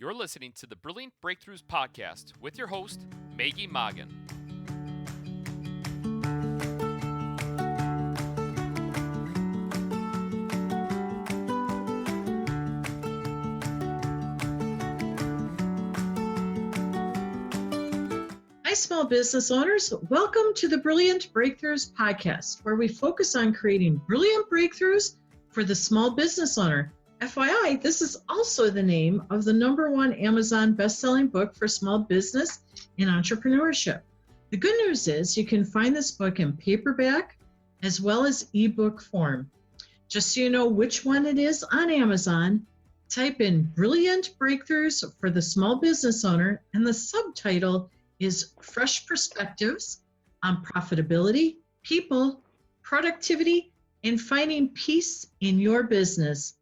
You're listening to the Brilliant Breakthroughs Podcast with your host, Maggie Moggin. Hi, small business owners. Welcome to the Brilliant Breakthroughs Podcast, where we focus on creating brilliant breakthroughs for the small business owner. FYI, this is also the name of the #1 Amazon best-selling book for small business and entrepreneurship. The good news is you can find this book in paperback as well as ebook form. Just so you know which one it is on Amazon, type in Brilliant Breakthroughs for the Small Business Owner, and the subtitle is Fresh Perspectives on Profitability, People, Productivity, and Finding Peace in Your Business.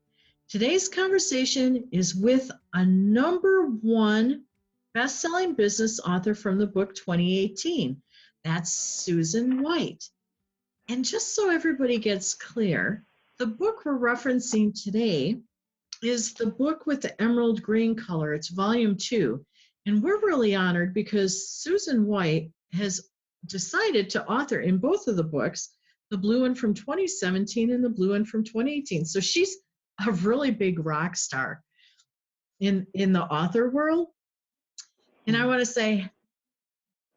Today's conversation is with a #1 best-selling business author from the book 2018. That's Susan White. And just so everybody gets clear, the book we're referencing today is the book with the emerald green color. It's volume 2. And we're really honored because Susan White has decided to author in both of the books, the blue one from 2017 and the blue one from 2018. So she's a really big rock star in the author world. And I want to say,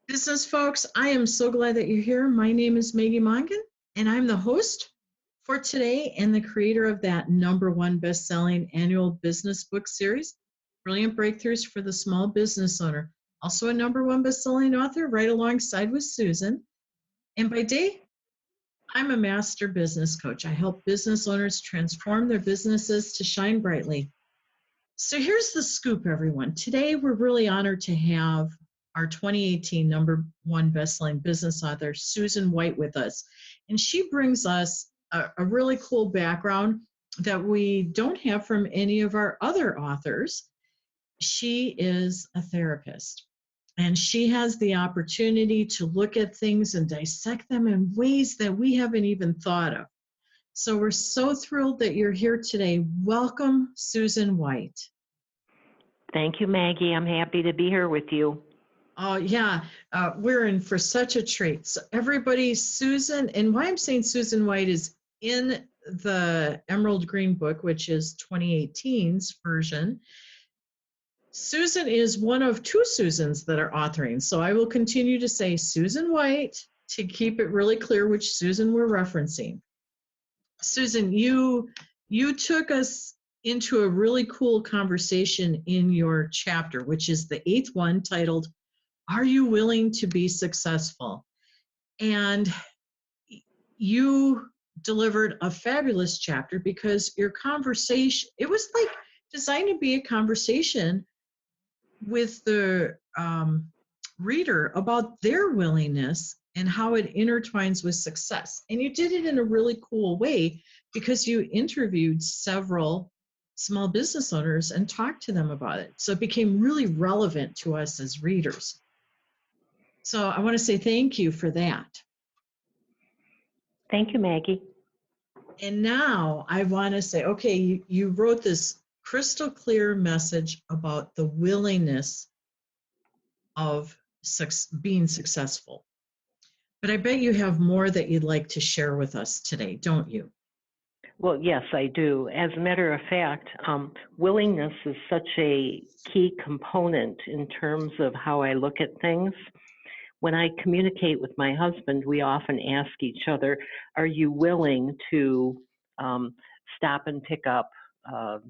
business folks, I am so glad that you're here. My name is Maggie Moggin, and I'm the host for today and the creator of that #1 best-selling annual business book series, Brilliant Breakthroughs for the Small Business Owner. Also a #1 best-selling author right alongside with Susan. And by day, I'm a master business coach. I help business owners transform their businesses to shine brightly. So here's the scoop, everyone. Today, we're really honored to have our 2018 #1 best-selling business author, Susan White, with us. And she brings us a really cool background that we don't have from any of our other authors. She is a therapist, and she has the opportunity to look at things and dissect them in ways that we haven't even thought of. So we're so thrilled that you're here today. Welcome, Susan White. Thank you, Maggie. I'm happy to be here with you. Oh, yeah. We're in for such a treat. So everybody, Susan, and why I'm saying Susan White is in the Emerald Green book, which is 2018's version. Susan is one of 2 Susans that are authoring. So I will continue to say Susan White to keep it really clear which Susan we're referencing. Susan, you took us into a really cool conversation in your chapter, which is the 8th one, titled, Are You Willing to Be Successful? And you delivered a fabulous chapter because your conversation, it was like designed to be a conversation with the reader about their willingness and how it intertwines with success. And you did it in a really cool way because you interviewed several small business owners and talked to them about it. So it became really relevant to us as readers. So I want to say thank you for that. Thank you, Maggie. And now I want to say, okay, you wrote this crystal clear message about the willingness of being successful. But I bet you have more that you'd like to share with us today, don't you? Well, yes, I do. As a matter of fact, willingness is such a key component in terms of how I look at things. When I communicate with my husband, we often ask each other, are you willing to stop and pick up a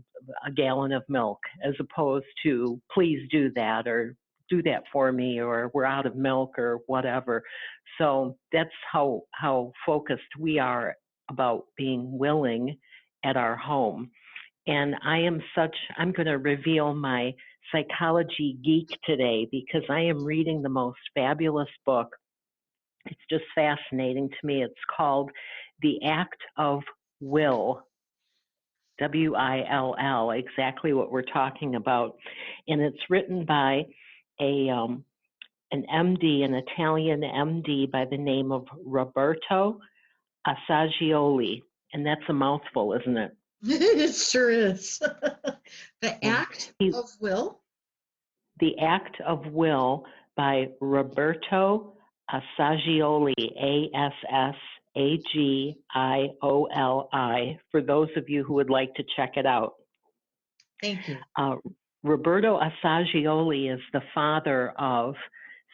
gallon of milk, as opposed to please do that, or do that for me, or we're out of milk, or whatever. So that's how focused we are about being willing at our home. And I'm going to reveal my psychology geek today because I am reading the most fabulous book. It's just fascinating to me. It's called The Act of Will, W-I-L-L, exactly what we're talking about. And it's written by an MD, an Italian MD by the name of Roberto Assagioli. And that's a mouthful, isn't it? It sure is. The Act of Will? The Act of Will by Roberto Assagioli, Assagioli, for those of you who would like to check it out. Thank you. Roberto Assagioli is the father of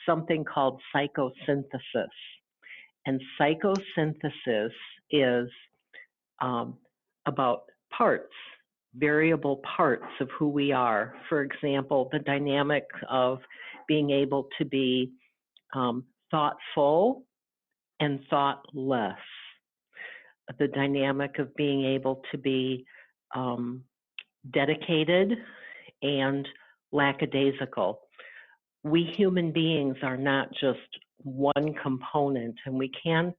something called psychosynthesis. And psychosynthesis is about parts, variable parts of who we are. For example, the dynamic of being able to be thoughtful and thoughtless. The dynamic of being able to be dedicated and lackadaisical. We human beings are not just one component, and we can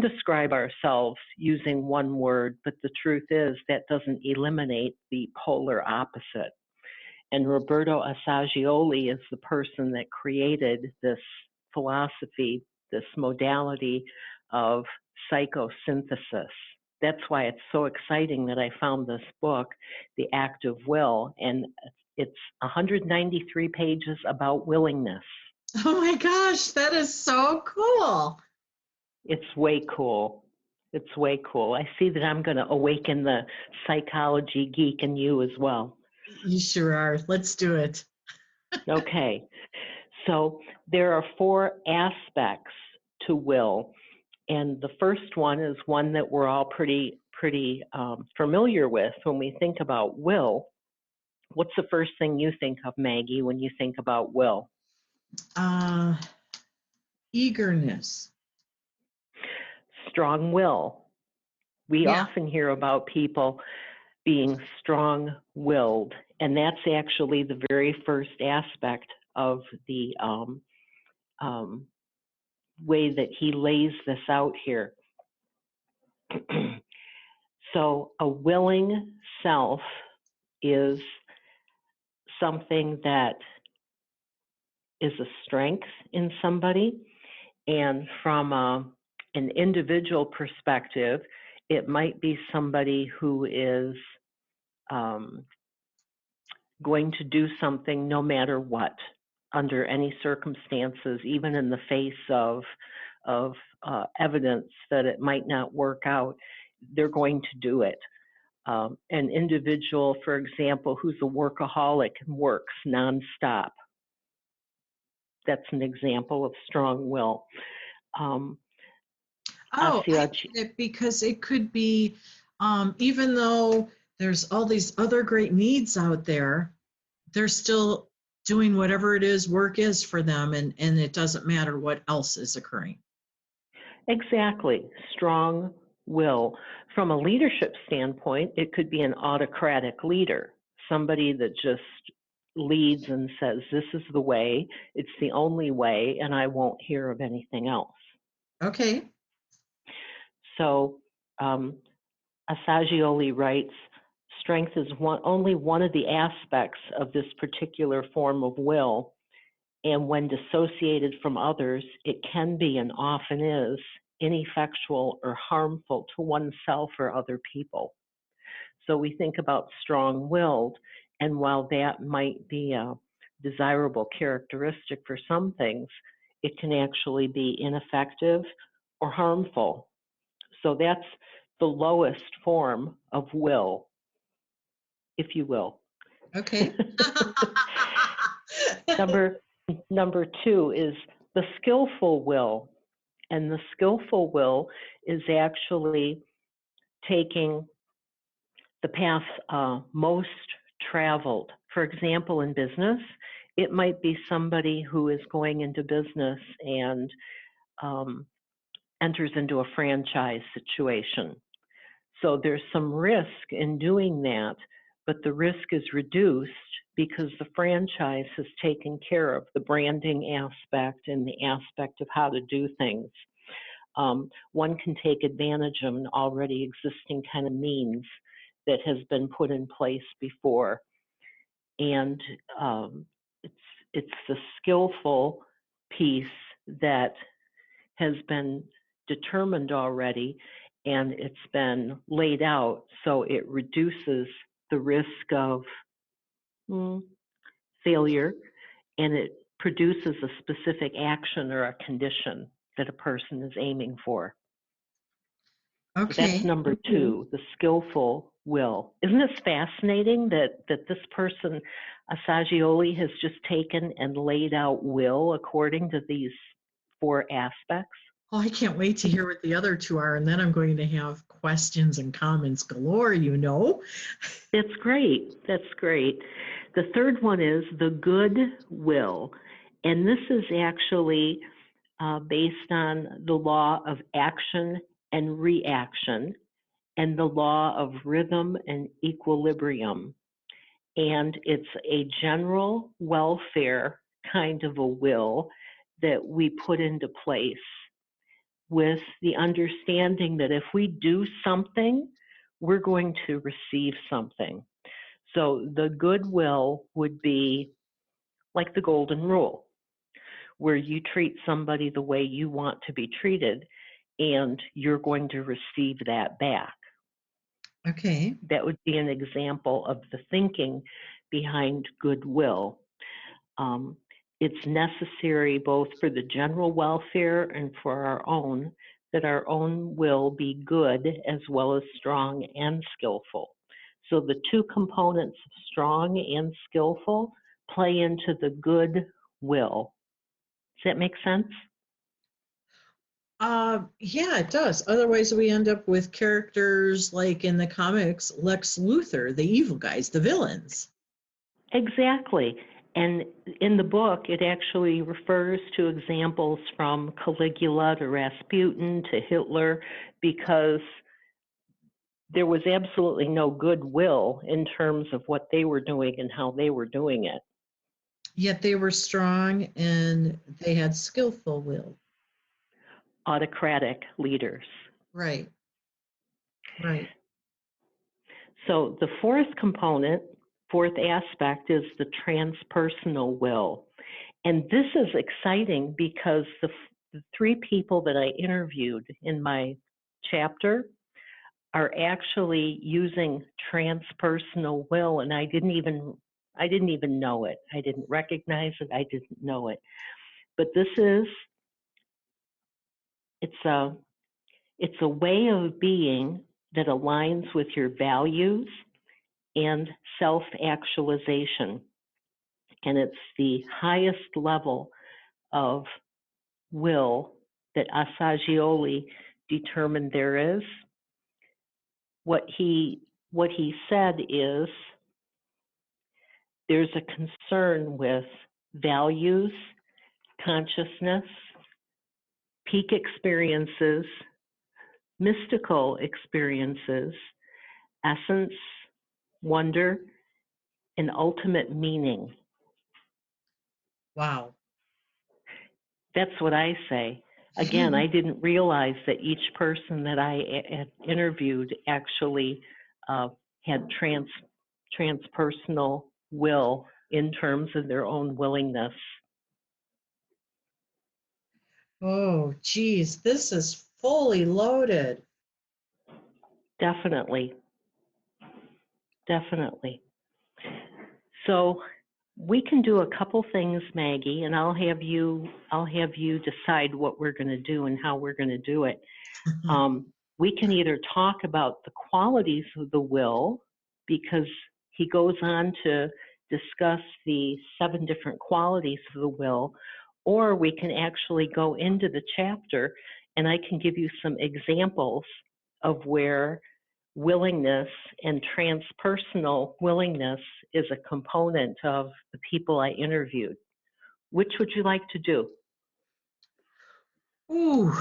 describe ourselves using one word, but the truth is that doesn't eliminate the polar opposite. And Roberto Assagioli is the person that created this philosophy, this modality of psychosynthesis. That's why it's so exciting that I found this book, The Act of Will, and it's 193 pages about willingness. Oh my gosh, that is so cool. It's way cool. It's way cool. I see that I'm going to awaken the psychology geek in you as well. You sure are. Let's do it. Okay. So there are 4 aspects to will. And the first one is one that we're all pretty familiar with when we think about will. What's the first thing you think of, Maggie, when you think about will? Eagerness. Strong will. We Yeah. often hear about people being strong-willed, and that's actually the very first aspect of the way that he lays this out here. So a willing self is something that is a strength in somebody, and from an individual perspective, it might be somebody who is going to do something no matter what, under any circumstances, even in the face of evidence that it might not work out, they're going to do it. An individual, for example, who's a workaholic and works nonstop. That's an example of strong will. I get it, because it could be, even though there's all these other great needs out there, they're still doing whatever it is work is for them, and it doesn't matter what else is occurring. Exactly. Strong will. From a leadership standpoint, it could be an autocratic leader, somebody that just leads and says, this is the way, it's the only way, and I won't hear of anything else. Okay. So Assagioli writes, strength is only one of the aspects of this particular form of will, and when dissociated from others, it can be and often is ineffectual or harmful to oneself or other people. So we think about strong-willed, and while that might be a desirable characteristic for some things, it can actually be ineffective or harmful. So that's the lowest form of will, if you will. Okay. Number 2 is the skillful will. And the skillful will is actually taking the path most traveled. For example, in business, it might be somebody who is going into business and enters into a franchise situation. So there's some risk in doing that, but the risk is reduced because the franchise has taken care of the branding aspect and the aspect of how to do things. One can take advantage of an already existing kind of means that has been put in place before. And it's the skillful piece that has been determined already, and it's been laid out, so it reduces the risk of failure, and it produces a specific action or a condition that a person is aiming for. So that's Okay. number two, the skillful will. Isn't this fascinating that this person, Assagioli, has just taken and laid out will according to these 4 aspects? Oh, I can't wait to hear what the other 2 are, and then I'm going to have questions and comments galore, you know. That's great. That's great. The third one is the good will. And this is actually based on the law of action and reaction and the law of rhythm and equilibrium. And it's a general welfare kind of a will that we put into place with the understanding that if we do something, we're going to receive something. So the goodwill would be like the golden rule, where you treat somebody the way you want to be treated, and you're going to receive that back. Okay. That would be an example of the thinking behind goodwill. It's necessary both for the general welfare and for our own, that our own will be good as well as strong and skillful. So the 2 components of strong and skillful play into the good will. Does that make sense? Yeah, it does. Otherwise, we end up with characters like in the comics, Lex Luthor, the evil guys, the villains. Exactly. And in the book, it actually refers to examples from Caligula to Rasputin to Hitler, because there was absolutely no goodwill in terms of what they were doing and how they were doing it. Yet they were strong and they had skillful will. Autocratic leaders. Right. Right. So the fourth component, fourth aspect, is the transpersonal will. And this is exciting because the 3 people that I interviewed in my chapter are actually using transpersonal will, and I didn't even know it. I didn't recognize it. I didn't know it. But it's a way of being that aligns with your values and self-actualization. And it's the highest level of will that Assagioli determined there is. What he said is there's a concern with values, consciousness, peak experiences, mystical experiences, essence, wonder, and ultimate meaning. Wow. That's what I say. Again, I didn't realize that each person that I had interviewed actually had transpersonal will in terms of their own willingness. Oh, geez, this is fully loaded. Definitely. Definitely. So we can do a couple things, Maggie, and I'll have you decide what we're going to do and how we're going to do it. We can either talk about the qualities of the will, because he goes on to discuss the 7 different qualities of the will, or we can actually go into the chapter and I can give you some examples of where willingness and transpersonal willingness is a component of the people I interviewed. Which would you like to do? Ooh,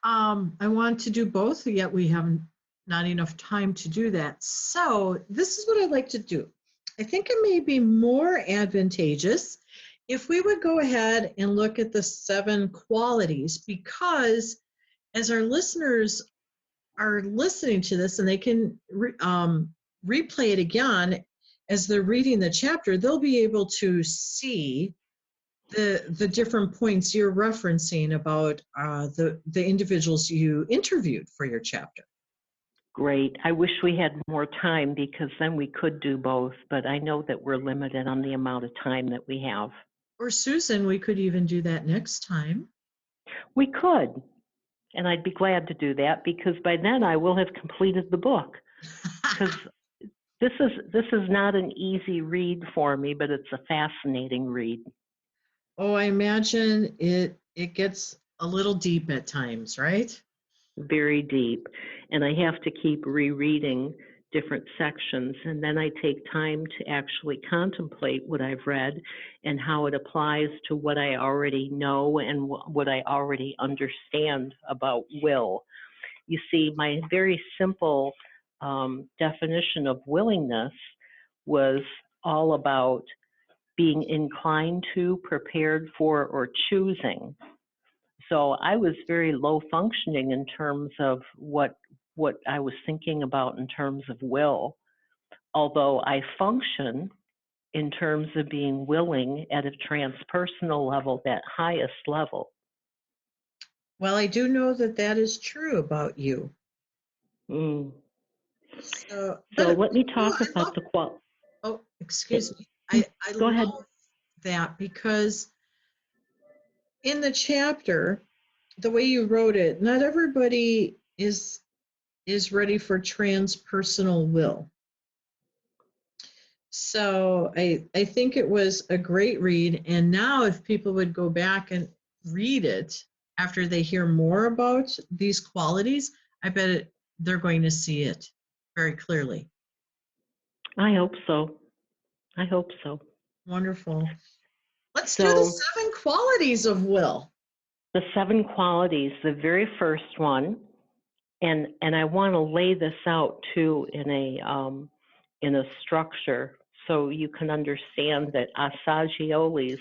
I want to do both, yet we have not enough time to do that. So this is what I'd like to do. I think it may be more advantageous if we would go ahead and look at the 7 qualities, because as our listeners are listening to this and they can replay it again as they're reading the chapter, they'll be able to see the different points you're referencing about the individuals you interviewed for your chapter. Great. I wish we had more time because then we could do both, but I know that we're limited on the amount of time that we have. Or Susan, we could even do that next time. We could, and I'd be glad to do that because by then I will have completed the book. Because this is not an easy read for me, but it's a fascinating read. Oh, I imagine it gets a little deep at times, right? Very deep, and I have to keep rereading different sections, and then I take time to actually contemplate what I've read and how it applies to what I already know and what I already understand about will. You see, my very simple definition of willingness was all about being inclined to, prepared for, or choosing. So I was very low functioning in terms of what I was thinking about in terms of will, although I function in terms of being willing at a transpersonal level, that highest level. Well, I do know that that is true about you. Mm. So, So but let me you know, talk about the qual. oh, excuse me. I Go ahead. love that because in the chapter, the way you wrote it, not everybody is ready for transpersonal will. So I think it was a great read. And now if people would go back and read it after they hear more about these qualities, I bet they're going to see it very clearly. I hope so. I hope so. Wonderful. Let's do the So 7 qualities of will. the 7 qualities, the very first one, and I want to lay this out too in a structure so you can understand that Assagioli's.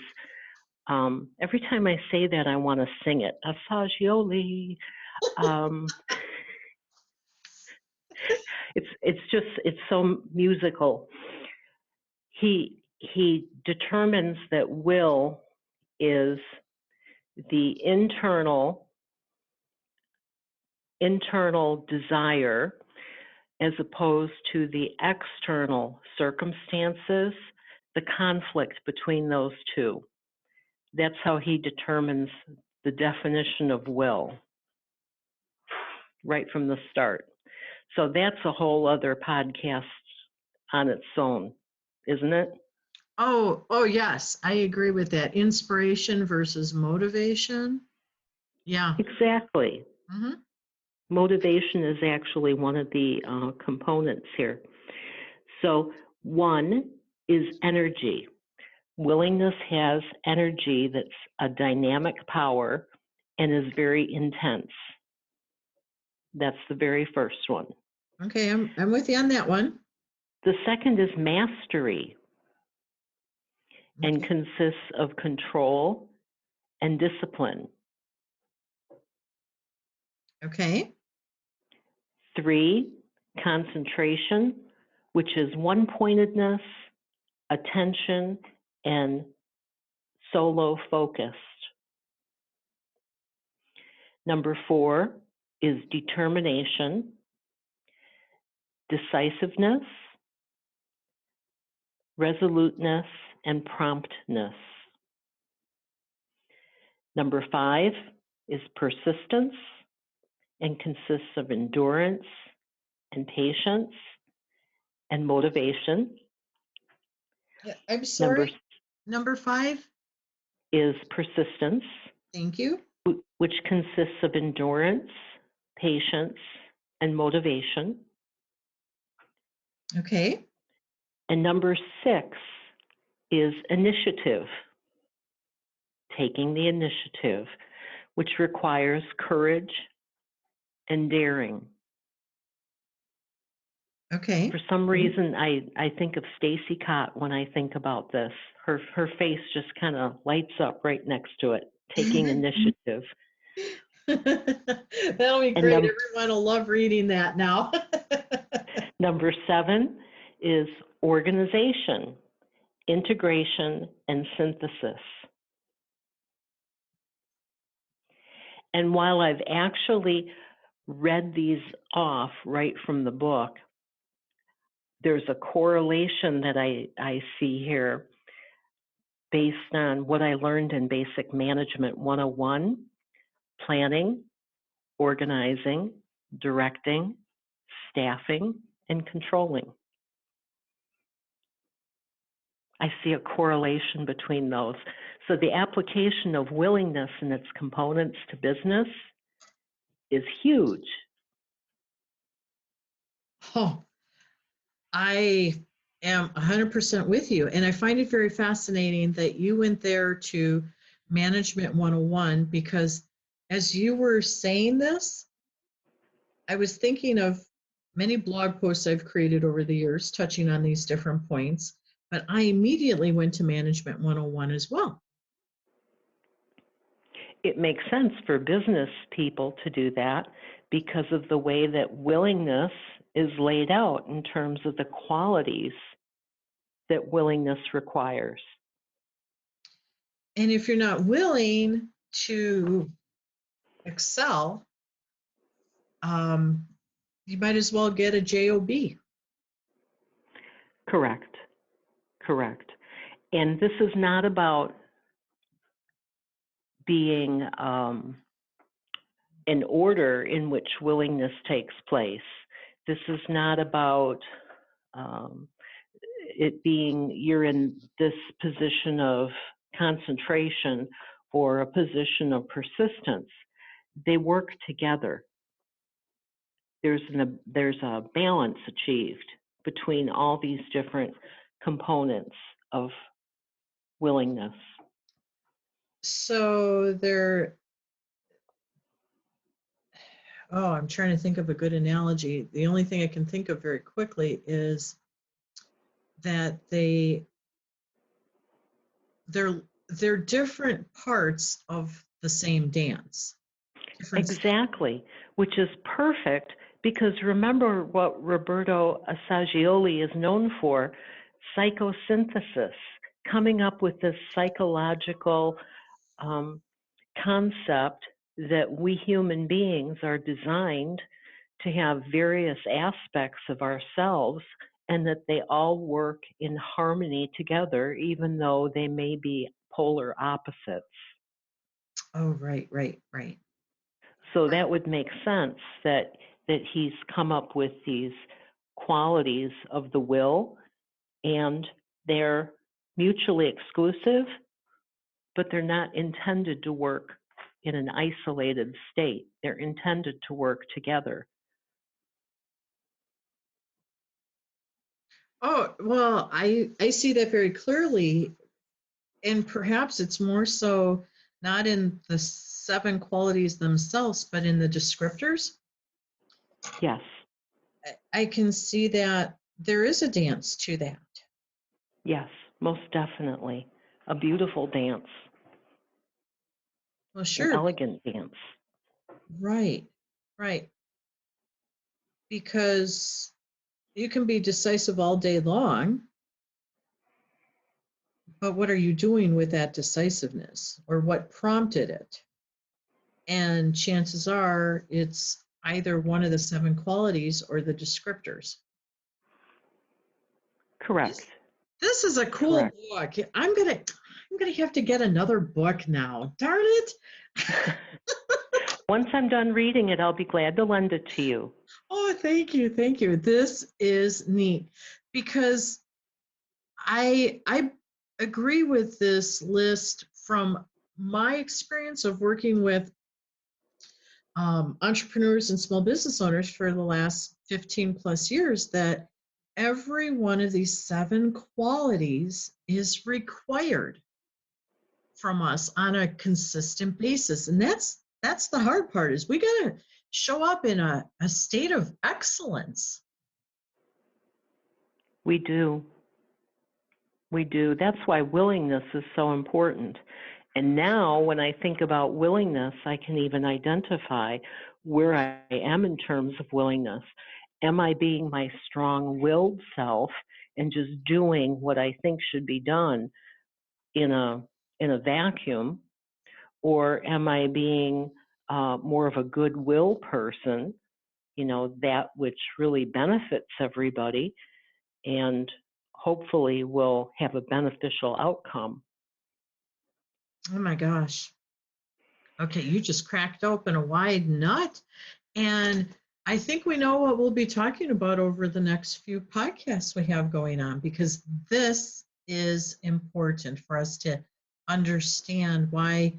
Every time I say that, I want to sing it. Assagioli. It's so musical. He determines that will is the internal desire as opposed to the external circumstances, the conflict between those two. That's how he determines the definition of will right from the start. So that's a whole other podcast on its own, isn't it? Oh yes, I agree with that. Inspiration versus motivation. Yeah. Exactly. Mm-hmm. Motivation is actually one of the components here. So 1 is energy. Willingness has energy that's a dynamic power and is very intense. That's the very first one. Okay, I'm with you on that one. The second is mastery and Okay. consists of control and discipline. Okay. 3, concentration, which is one-pointedness, attention, and solo focused. Number 4 is determination, decisiveness, resoluteness, and promptness. Number 5 is persistence and consists of endurance and patience and motivation. I'm sorry. Number 5. Is persistence, Thank you. which consists of endurance, patience, and motivation. Okay. And number 6 is initiative, taking the initiative, which requires courage and daring. Okay. For some reason, I think of Stacy Cott when I think about this. Her face just kind of lights up right next to it, taking initiative. That'll be And great. Everyone will love reading that now. number 7 is organization, integration, and synthesis. And while I've actually read these off right from the book, there's a correlation that I see here based on what I learned in Basic Management 101, planning, organizing, directing, staffing, and controlling. I see a correlation between those. So the application of willingness and its components to business is huge. Oh, I am 100% with you. And I find it very fascinating that you went there to Management 101 because as you were saying this, I was thinking of many blog posts I've created over the years touching on these different points, but I immediately went to Management 101 as well. It makes sense for business people to do that because of the way that willingness is laid out in terms of the qualities that willingness requires. And if you're not willing to excel, you might as well get a job. Correct. And this is not about being an order in which willingness takes place. This is not about it being you're in this position of concentration or a position of persistence. They work together. There's a balance achieved between all these different components of willingness. So I'm trying to think of a good analogy. The only thing I can think of very quickly is that they're different parts of the same dance. Exactly, which is perfect because remember what Roberto Assagioli is known for, psychosynthesis, coming up with this psychological concept that we human beings are designed to have various aspects of ourselves and that they all work in harmony together, even though they may be polar opposites. Oh, right. So that would make sense that he's come up with these qualities of the will, and they're mutually exclusive, but they're not intended to work in an isolated state. They're intended to work together. Oh, well, I see that very clearly. And perhaps it's more so not in the 7 qualities themselves, but in the descriptors. Yes. I can see that there is a dance to that. Yes, most definitely. A beautiful dance. Well, sure. An elegant dance. Right. Because you can be decisive all day long, but what are you doing with that decisiveness or what prompted it? And chances are it's either one of the 7 qualities or the descriptors. Correct. This is a cool book. I'm gonna have to get another book now. Darn it! Once I'm done reading it, I'll be glad to lend it to you. Oh, thank you. This is neat because I agree with this list from my experience of working with entrepreneurs and small business owners for the last 15 plus years that every one of these 7 qualities is required from us on a consistent basis. And that's the hard part is we got to show up in a state of excellence. We do. That's why willingness is so important. And now when I think about willingness, I can even identify where I am in terms of willingness. Am I being my strong-willed self and just doing what I think should be done in a vacuum? Or am I being more of a goodwill person, that which really benefits everybody and hopefully will have a beneficial outcome. Oh my gosh. Okay, you just cracked open a wide nut. And I think we know what we'll be talking about over the next few podcasts we have going on, because this is important for us to understand why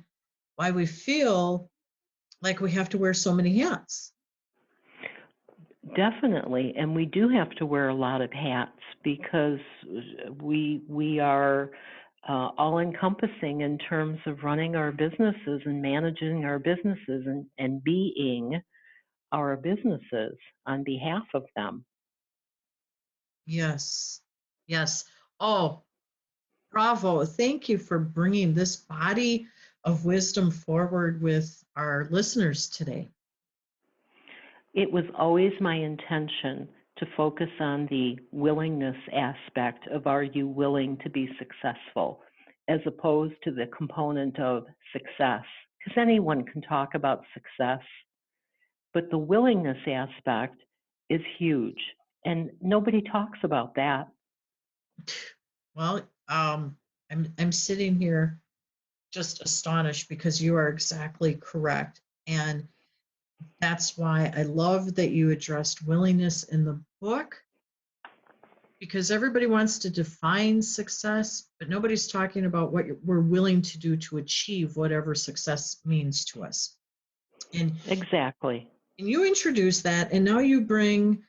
we feel like we have to wear so many hats. Definitely, and we do have to wear a lot of hats because we are all encompassing in terms of running our businesses and managing our businesses and being our businesses on behalf of them. Yes. Yes. Oh, bravo. Thank you for bringing this body of wisdom forward with our listeners today. It was always my intention to focus on the willingness aspect of, are you willing to be successful, as opposed to the component of success, because anyone can talk about success, but the willingness aspect is huge, and nobody talks about that. Well, I'm sitting here just astonished, because you are exactly correct. And that's why I love that you addressed willingness in the book, because everybody wants to define success, but nobody's talking about what we're willing to do to achieve whatever success means to us. And Exactly. And you introduce that, and now you bring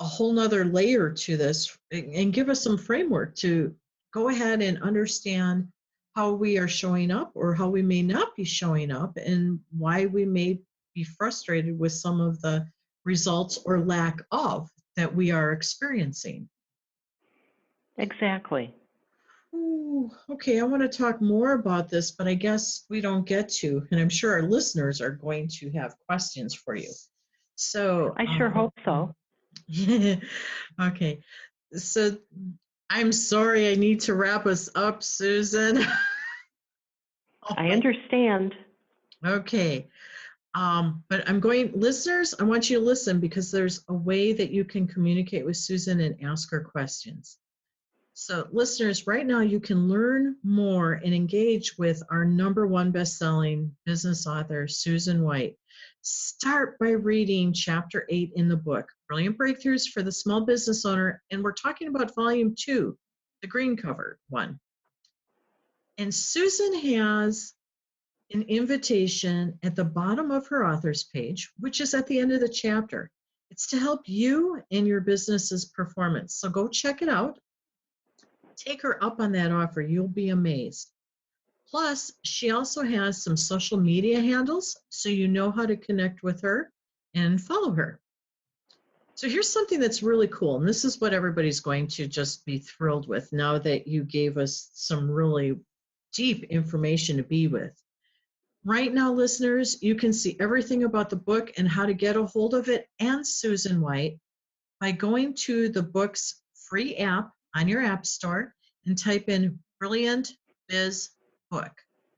a whole nother layer to this and give us some framework to go ahead and understand how we are showing up, or how we may not be showing up, and why we may be frustrated with some of the results or lack of that we are experiencing. Exactly. Ooh, okay, I want to talk more about this, but I guess we don't get to, and I'm sure our listeners are going to have questions for you. So I sure hope so. Okay, so I'm sorry, I need to wrap us up, Susan. I understand. Okay, but listeners, I want you to listen, because there's a way that you can communicate with Susan and ask her questions. So listeners, right now you can learn more and engage with our #1 best-selling business author, Susan White. Start by reading chapter 8 in the book, Brilliant Breakthroughs for the Small Business Owner. And we're talking about volume 2, the green cover one. And Susan has an invitation at the bottom of her author's page, which is at the end of the chapter. It's to help you in your business's performance. So go check it out. Take her up on that offer. You'll be amazed. Plus, she also has some social media handles, so you know how to connect with her and follow her. So here's something that's really cool, and this is what everybody's going to just be thrilled with now that you gave us some really deep information to be with. Right now, listeners, you can see everything about the book and how to get a hold of it and Susan White by going to the book's free app on your app store and type in Brilliant Biz Book.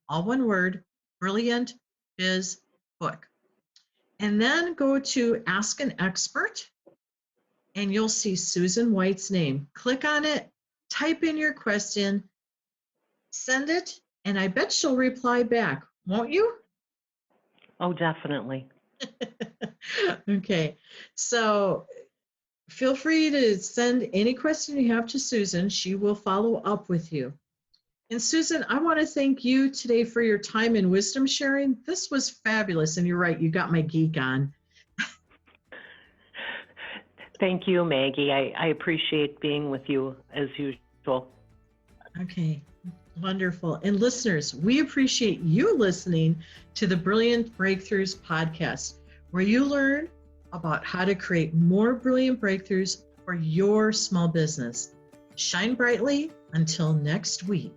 All one word, Brilliant Biz Book. And then go to Ask an Expert, and you'll see Susan White's name. Click on it, type in your question, send it, and I bet she'll reply back, won't you? Oh, definitely. Okay, so feel free to send any question you have to Susan. She will follow up with you. And Susan, I want to thank you today for your time and wisdom sharing. This was fabulous. And you're right, you got my geek on. Thank you, Maggie. I appreciate being with you as usual. Okay, wonderful. And listeners, we appreciate you listening to the Brilliant Breakthroughs podcast, where you learn about how to create more brilliant breakthroughs for your small business. Shine brightly until next week.